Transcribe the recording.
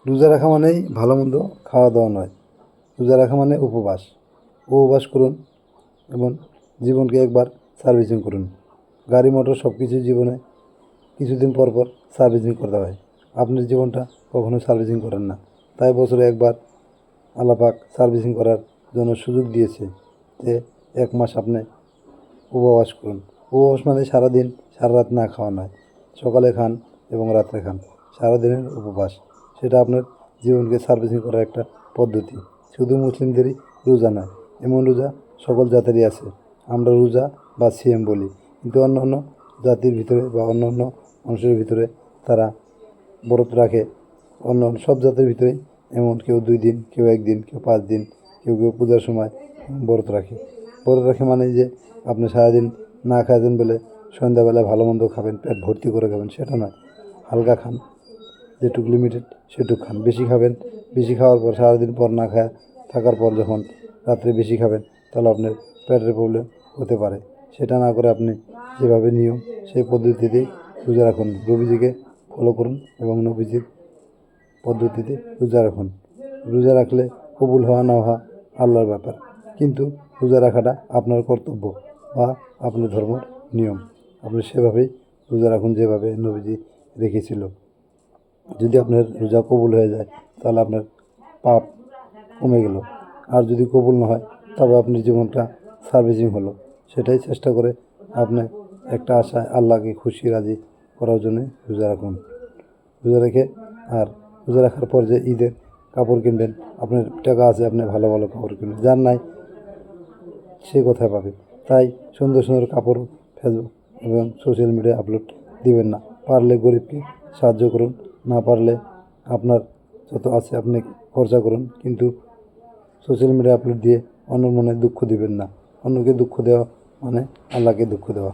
রোজা রাখা মানেই ভালো মন্দ খাওয়া দাওয়া নয়। রোজা রাখা মানে উপবাস। উপবাস করুন এবং জীবনকে একবার সার্ভিসিং করুন। গাড়ি মোটর সব কিছু জীবনে কিছুদিন পর পর সার্ভিসিং করতে হয়। আপনার জীবনটা কখনো সার্ভিসিং করেন না, তাই বছরে একবার আল্লাহ পাক সার্ভিসিং করার জন্য সুযোগ দিয়েছে যে 1 মাস আপনি উপবাস করুন। উপবাস মানে সারাদিন সারা রাত না খাওয়া নয়, সকালে খান এবং রাত্রে খান, সারাদিনের উপবাস। সেটা আপনার জীবনকে সার্ভিসিং করার একটা পদ্ধতি। শুধু মুসলিমদেরই রোজা নয়, এমন রোজা সকল জাতেরই আছে। আমরা রোজা বা সিয়াম বলি, কিন্তু অন্য অন্য জাতির ভিতরে বা অন্য অন্য মানুষের ভিতরে তারা ব্রত রাখে। অন্য সব জাতের ভিতরেই এমন কেউ 2 দিন, কেউ 1 দিন, কেউ 5 দিন, কেউ কেউ পূজার সময় ব্রত রাখে। ব্রত রাখে মানে যে আপনি সারাদিন না খাবেন বলে সন্ধ্যাবেলায় ভালো মন্দ খাবেন, পেট ভর্তি করে খাবেন, সেটা নয়। হালকা খান, যেটুকু লিমিটেড সেটুকু খান। বেশি খাবেন, বেশি খাওয়ার পর সারাদিন পর না খায়া থাকার পর যখন রাত্রে বেশি খাবেন, তাহলে আপনার পেটের প্রবলেম হতে পারে। সেটা না করে আপনি যেভাবে নিয়ম সেই পদ্ধতিতেই রোজা রাখুন। নবীজিকে ফলো করুন এবং নবীজির পদ্ধতিতে রোজা রাখুন। রোজা রাখলে কবুল হওয়া না হওয়া আল্লাহর ব্যাপার, কিন্তু রোজা রাখাটা আপনার কর্তব্য বা আপনার ধর্মের নিয়ম। আপনি সেভাবেই রোজা রাখুন যেভাবে নবীজি রেখেছিল। যদি আপনার রোজা কবুল হয়ে যায় তাহলে আপনার পাপ কমে গেল, আর যদি কবুল না হয় তবে আপনার জীবনটা সার্ভিসিং হলো। সেটাই চেষ্টা করে আপনি একটা আশায় আল্লাহকে খুশি রাজি করার জন্য রোজা রাখুন। রোজা রেখে আর রোজা রাখার পর যে ঈদের কাপড় কিনবেন, আপনার টাকা আছে আপনি ভালো ভালো কাপড় কিনবেন, যার নাই সে কোথায় পাবে? তাই সুন্দর সুন্দর কাপড় ফেসবুক এবং সোশ্যাল মিডিয়ায় আপলোড দিবেন না। পারলে গরিবকে সাহায্য করুন, না পারলে আপনার যত আছে আপনি খরচা করুন, কিন্তু সোশ্যাল মিডিয়ায় আপলোড দিয়ে অন্যের মনে দুঃখ দিবেন না। অন্যকে দুঃখ দেওয়া মানে আল্লাহকে দুঃখ দেওয়া।